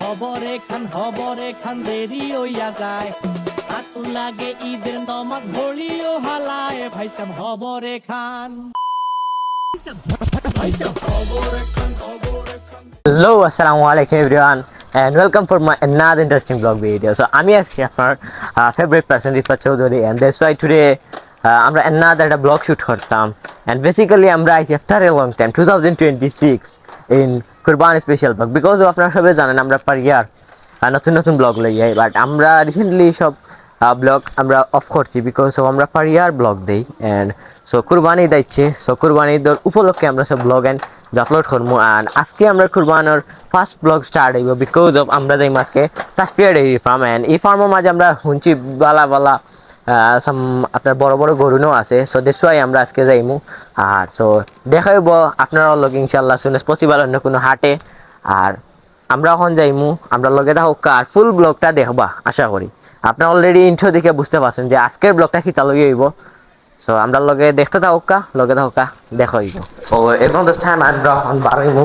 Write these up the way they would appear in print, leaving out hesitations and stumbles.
হবরে খান দেরি হইয়া যায় আতুল লাগে ঈদের নমাজ ভরিও হালায় ভাইসাম হবরে খান Hello, Assalamualaikum everyone, and welcome for my another interesting vlog video. So, I'm your favorite person, Rifat Chowdhury, and that's why today I'm another vlog shoot করতাম. And basically, I'm after a long time, 2026 in Qurbani special vlog because of আপনারা সবাই জানেন আমরা per year নতুন blog লই যাই, but আমরা recently সব ব্লগ আমরা অফ করছি বিকজ আমরা পার ইয়ার ব্লগ দিই অ্যান্ড সো কুরবানি দিচ্ছে। সো কুরবানি ঈদের উপলক্ষে আমরা সব ব্লগ অ্যান্ড আপলোড করবো। অ্যান্ড আজকে আমরা কুরবানোর ফার্স্ট ব্লগ স্টার্ট হইব বিকজ অফ আমরা যাই আজকে তাসফিয়া ডেইরি ফার্ম। অ্যান্ড এই ফার্মের মাঝে আমরা শুনছি বালা আপনার বড় বড় গরুনও আছে। সো দ্যাটস ওয়াই আমরা আজকে যাইমু। আর সো দেখা হইব আপনারা লগ ইনশাল্লাহ সুন এজ পসিবল অন্য কোনো হাটে। আর আমরা এখন যাইমু, আমরা লগে থাকুক আর ফুল ব্লগটা দেখবা আশা করি। আপনারা অলরেডি ইন্ট্রো দেখে বুঝতে পারছেন যে আজকের ব্লগটা কিতা লগে হইব। সো আমরা লগে দেখতে থাকুক, লগে থাকুক দেখা হইব। সো এরকম টাইম আমরা এখন বাড়াইমু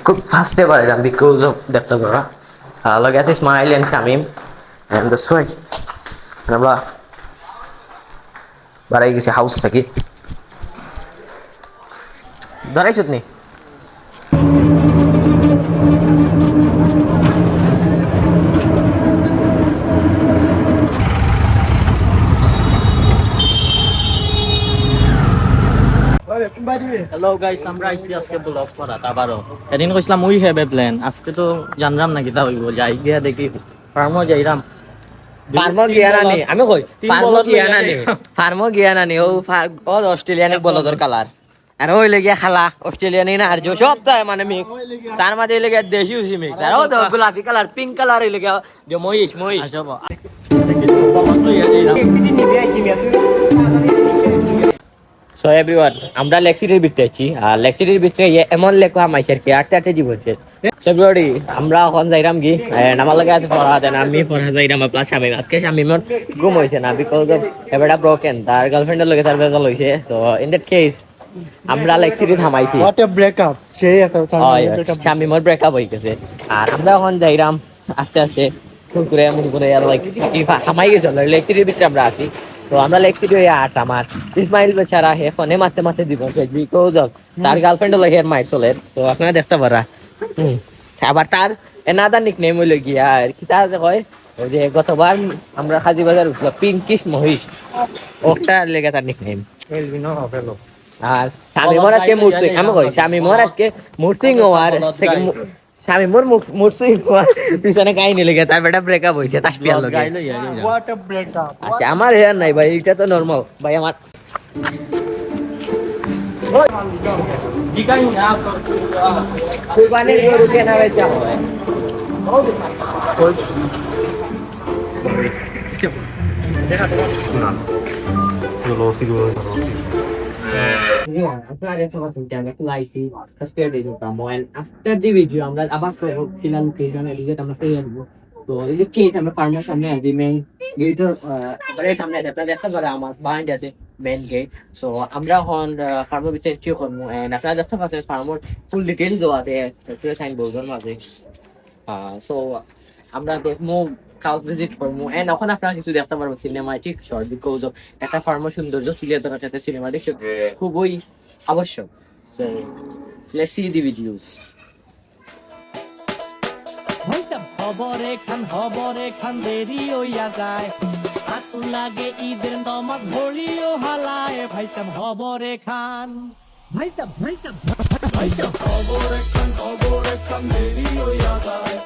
খুব ফাস্টে বাড়াইলাম বিকজ অফ দেখতে পারা লগে আছে smile and Shamim and the সোয়াই। আমরা বাড়াই গেছি হাউস থাকি দাঁড়াইছত নি হ্যালো গাইস, আমরা আইছি আজকে ব্লগ করা আবারও। এদিন কইছিলাম উই হ্যাভ এ প্ল্যান, আজকে তো জানলাম না কিতা হইব। যাই গিয়া দেখি ফার্মও যাইরাম। ফার্মো গিয়া নানি আমি কই ফার্মো গিয়া নানি ও অস্ট্রেলিয়ানের বলদর কালার আর ওই লেগে খালা অস্ট্রেলিয়ানি না আর সব তাই মানে মিক্স তার মাঝে লেগে দেশি উসি মিক্স আর ও তো গোলাপি কালার পিঙ্ক কালার এই লেগে যে মহিষ সো এভরিওয়ান আমরা লেক্সিটির ভিতরে আছি। আর লেক্সিটির ভিতরে এমন লেখা মাইসের কি আটটা জীবনছে ফেব্রুয়ারি। আমরা এখন যাইরাম কি আমার লাগে আছে ফরহাদ, আমি ফরহাদ যাইরাম প্লাস শামিম। আজকে শামিমর ঘুম হয়েছে না বিকজ অফ এবারটা ব্রোকেন, তার গার্লফ্রেন্ডের লগে তার বেজাল হয়েছে। সো ইন দ্যাট কেস আমরা লেক্সিটি থামাইছি। হোয়াট এ ব্রেকআপ, সেই একটা শামিমর ব্রেকআপ হয়ে গেছে। আর আমরা এখন যাইরাম আস্তে আস্তে ফুল করে এমন করে লাইক থামাই গেছে লেক্সিটির ভিতরে আমরা আছি। তো আমরা লেক্সিটি হয়ে আট আমার ইসমাইল বেচারা হে ফোনে মারতে দিব বিকজ অফ তার গার্লফ্রেন্ডের লাগে মাইর চলে। তো আপনারা দেখতে পারা আবার তার এনাদার নিকনেম হইল গিয়া আর কি তা কয় ওই যে গতবার আমরা হাজি বাজার উঠলাম পিঙ্কিশ মহিষ, ওটার লেগে তার নিকনেম। আর শামিমর আজকে মুরসিং আমি কই শামিমর আজকে মুরসিং হওয়ার শামিমর মুরসিং হওয়ার পিছনে কাহিনী লেগে তার বেটা ব্রেকআপ হয়েছে তাসফিয়ার লগে। What a breakup. আচ্ছা আমার হেয়ার নাই ভাই, এটা তো নরমাল ভাই। আমার কুরবানির গরু কেনা বেচা হয় আফটার দি ভিডিও আমরা আবার কিনা লোকেশন এদিকে আমরা পেয়ে যাবো। তো এই যে কেট আমরা ফার্মের সামনে আছি, মেইন গেটের সামনে আছে, আপনারা দেখতে পারেন আমার বাইন্ড আছে মেইন গেট। সো আমরা এখন ফার্মের ভিতরে এন্ট্রি করবো এন্ড আপনারা দেখতে পাচ্ছেন ফার্মের ফুল ডিটেইলস দেওয়া আছে সাইন বোর্ডের মাঝে। সো আমরা দেখবো কাউস ভিজিট করবো এন্ড ওখানে আপনারা কিছু দেখতে পারবো সিনেমাটিক শর্ট বিকজ অফ একটা ফার্মের সৌন্দর্য তুলে ধরার সাথে সিনেমাটিক খুবই আবশ্যক। So let's see the videos. হবরে খান দেরি হইয়া যায় আতুল লাগে ঈদের নমাজ ভরিও হালায় ভাইসাম হবরে খান ভাইসাম হবরে খান দেরি হইয়া যায়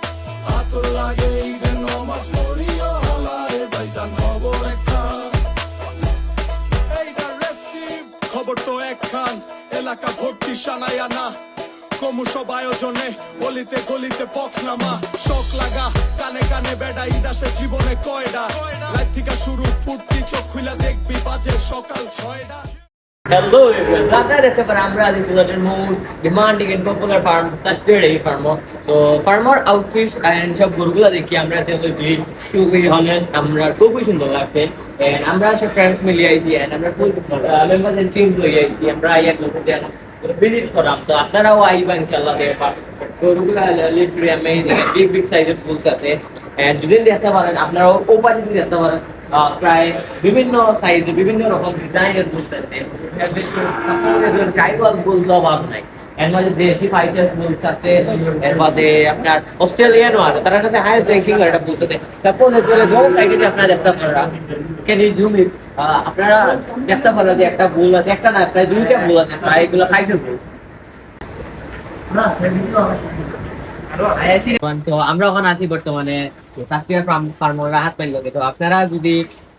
আতুল লাগে ঈদের নমাজ ভরিও হালায় ভাইসাম হবরে খান। এইটা রেসিভ খবর তো একখান এলাকা ভর্তি সানায়া না কমু সব আয়োজনে গলিতে গলিতে পক্স নামা শখ লাগা কানে কানে বেড়া ইদাসে জীবনে কয়ডা রাত থেকে শুরু ফুটতি চোখ খুলে দেখবি বাজে সকাল 6টা। Hello everyone, আপনারা দেখতে পারেন আমরা আছি সিলেটের most demanding and popular farm Tasfia dairy farm. So farmer outfits and সব গরুগুলো দেখি আমরা চলেছি টু বি অনেস্ট আমরা খুবই সুন্দর লাগছে। এন্ড আমরা সব ফ্রেন্ডস মিলে আইছি এন্ড আমরা ফুল মেম্বার্স এন্ড টিম লই আইছি। আমরা এক লোক ভিজিট করাম। তো আপনারাও আইবেন ইনশাআল্লাহ দেখবা গরুগুলা লিটারি অ্যামেজিং, বিগ বিগ সাইজের ফুলস আছে। এন্ড যদি দেখতে পারেন আপনারাও ওপাশে যদি দেখতে পারেন প্রায় বিভিন্ন সাইজে বিভিন্ন রকম ডিজাইনের ফুলস আছে। ট্রাইবাল ফুলস অভাব নাই। এর মাঝে দেশি ফাইটার ফুলস আছে, এর বাদে আপনার অস্ট্রেলিয়ানও আছে, তার কাছে হাইয়েস্ট র্যাঙ্কিং একটা ফুলস আছে। সাপোজ এগুলো জল সাইডে যে আপনারা দেখতে পারেন ক্যান ইউ জুম ইট, আপনারা দেখতে পারেন যে একটা বুল আছে, একটা না প্রায় দুইটা বুল আছে, প্রায় এগুলো ফাইটার বুল। তো আমরা ওখানে আছি বর্তমানে সাকিয়ার ফার্মাররা হাত পাইল। তো আপনারা যদি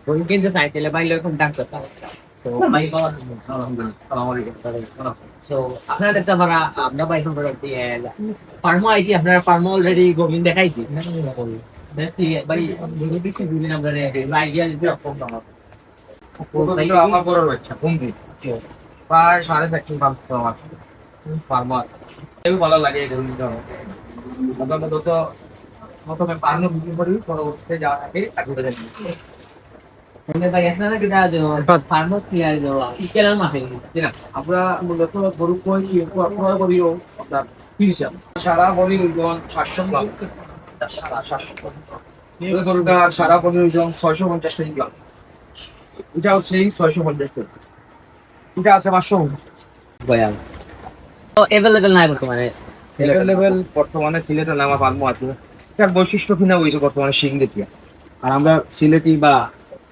গরু কিনতে চাই তাহলে বাইরে কন্ট্যাক্ট করতে হবে। তো ভাই সো আপনারা দেখতে পারা আমরা বাইক প্রোডাক্ট ফার্মো আইটি, আপনারা ফার্মো অলরেডি গোবিন্দ দেখাইছি দেখি ভাই গরু বিক্রি দিন আমরা আইডিয়া দিতে কম দাম আমার বড় বাচ্চা কমবি প্রায় 4.5 দাম তো আমার ফার্মার খুব ভালো লাগে এই ধরুন সাধারণত তো প্রথমে ফার্মে বিক্রি করি, পরবর্তীতে যাওয়া থাকে আগুড়ে যাই। ভাই আপনারা কি দাও ফার্মো কি আর কিসের মাঠে না আমরা মূলত গরু কই আপনারা করিও আপনার 30 সারা বডি ওজন 700 গ্রাম, সারা 700 এই গরুটা সারা বডি ওজন 650 গ্রাম, এটাও সেই 650 গ্রাম, এটা আছে 550 বয়াল। তো अवेलेबल নাই বর্তমানে লেভেল বর্তমানে সিলেটে নামা ফার্মো আছে। তার বৈশিষ্ট্য কিনা ওই যে বর্তমানে শিং দেখিয়া, আর আমরা সিলেটি বা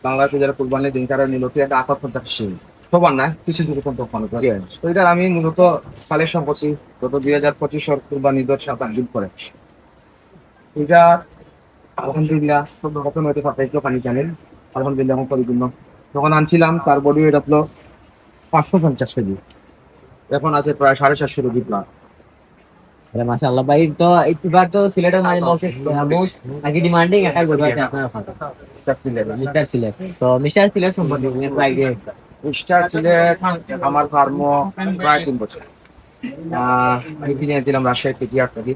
বাংলাতে যারা কুরবানি দিন তারা নিলতে একটা আকর্ষণ থাকে শিং সবার না কিছু দূর পর্যন্ত ফোন করে। তো এটা আমি মূলত সালেকশন করছি গত 2025 কুরবানি ঈদের সাথে ডিল করে। এটা আলহামদুলিল্লাহ প্রথম হয়তো পাঠাইতো পানি জানেন, আলহামদুলিল্লাহ এখন পরিপূর্ণ। যখন আনছিলাম তার বডি ওয়েট হলো 550 কেজি, এখন আছে প্রায় 750 কেজি প্লাস। মাশাআল্লাহ ভাই। তো এবার তো সিলেটের মানে মোস্ট আগে ডিমান্ডিং একটা গরু আছে আপনার ওখানে, মিস্টার সিলেট। তো মিস্টার সিলেট সম্পর্কে আইডিয়া মিস্টার সিলেট আমার ফার্মো প্রায় 3 বছর আমি কিনে দিলাম রাজশাহী থেকে আপনাকে।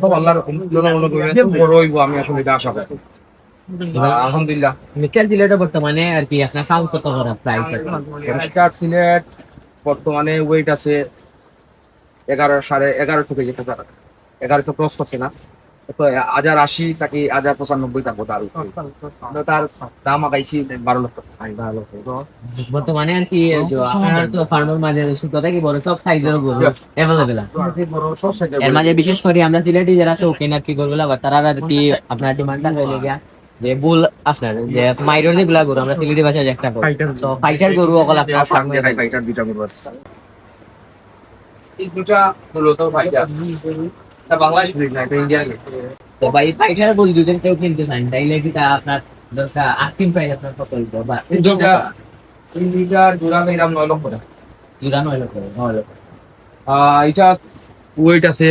খুব আল্লাহর বড় হইব আমি আসলে এটা আশা করি আলহামদুলিল্লাহ। মিস্টার সিলেটে বর্তমানে আর কি আপনার কাউন্ট কত করে প্রাইস? মিস্টার সিলেট বর্তমানে ওয়েট আছে 11.5 কেজি, 11 তো ক্রস করছে না, তো 1080 নাকি 1095 থাকবো তার উপরে। তার দাম আগাইছি 12 লক্ষ। বর্তমানে আর কি আপনার তো ফার্মার মাঝে ছোট থেকে বড় সব সাইজের গরু अवेलेबल আছে। এর মাঝে বিশেষ করে আমরা সিলেটি যারা শৌখিন আর কি গরুগুলা তারা আর কি আপনার ডিমান্ডটা হয়ে গিয়া যে বুল আপনার যে মাইরর যেগুলা গরু আমরা সিলেটি ভাষায় একটা গরু, তো ফাইটার গরু ওগুলা আপনার ফার্মে ফাইটার দুইটা গরু আছে, এই দুটা মূলত ফাইটার বাংলাদেশ ব্রিড না, এটা ইন্ডিয়ান। তো ভাই ফাইটার গরু যদি কেউ কিনতে চান তাইলে কি তা আপনার দরকার আকিম প্রাইস আপনার কত হইতো বা এই দুইটা জোড়া মেরাম 9 লক্ষ টাকা, জোড়া 9 লক্ষ। এটা ওয়েট আছে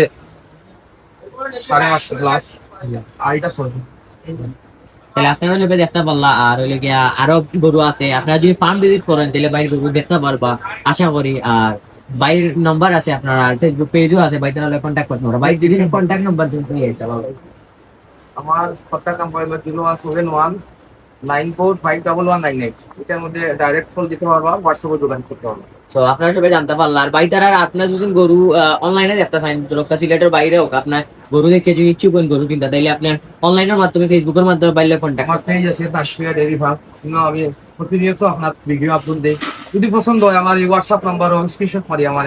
550 প্লাস, আর এটা 6। তাহলে আপনারা নেবে দেখতে পারলা। আর হইলে গিয়া আরো গরু আছে, আপনারা যদি ফার্ম ভিজিট করেন তাহলে বাইরের গরু দেখতে পারবা আশা করি। আর বাইরের নাম্বার আছে আপনার, আর ফেসবুক পেজও আছে, ভাই তাহলে কন্ট্যাক্ট করতে পারো। ভাই যদি কন্ট্যাক্ট নাম্বার দিন তুমি এটা পাবো। আমার কন্ট্যাক্ট নাম্বার হলো 01719451198। এটার মধ্যে ডাইরেক্ট কল দিতে পারবা, হোয়াটসঅ্যাপে যোগাযোগ করতে পারবা। তো আপনারা সবাই জানতে পারলা। আর ভাই তারা আপনার যদি গরু অনলাইনে দেখতে চান, লোকটা সিলেটের বাইরে হোক, আপনার গরু দেখে যদি ইচ্ছুক গরু কিনতে তাইলে আপনার অনলাইনের মাধ্যমে ফেসবুকের মাধ্যমে বাইরে কন্ট্যাক্ট। আমার পেজ আছে তাসফিয়া ডেইরি ফার্ম, আমি প্রতিনিয়ত আপনার ভিডিও আপলোড দেই। যদি পছন্দ হয় আমার এই হোয়াটসঅ্যাপ নাম্বার ও স্ক্রিনশট মারি আমার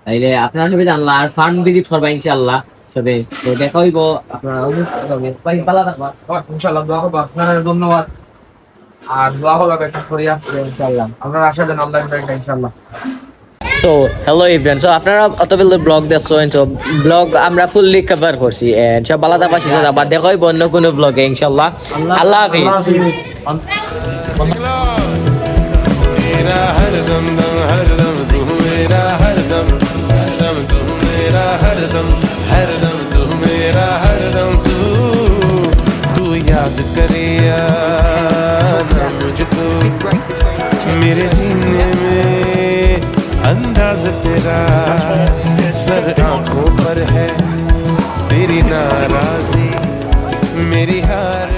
তাইলে আপনারা সবাই জানলা। আর ফার্ম ভিজিট করবা ইনশাআল্লাহ সবে। তো দেখা হইব আপনারা অবশ্যই ভাই ভালো থাকবা ইনশাআল্লাহ। দোয়া করবা, আপনাদের ধন্যবাদ। আর দোয়া করবা বেটা করিয়া ইনশাআল্লাহ, আমরা আশা জানি আল্লাহ ইনশাআল্লাহ। সো হ্যালো এভরিওয়ান, সো আপনারা অতবেল ব্লগ দেখছেন, সো ব্লগ আমরা ফুললি কভার করছি। এন্ড সব ভালো থাকবা, সুস্থ থাকবা। দেখা হইব অন্য কোনো ব্লগে ইনশাআল্লাহ। আল্লাহ হাফেজ। मेरा हर दम दम हर दम तू मेरा हर दम तू मेरा हर दम तू मेरा हर दम तू याद करे ना मुझको मेरे जीने में अंदाज तेरा सर आंखों पर है तेरी नाराजी मेरी हार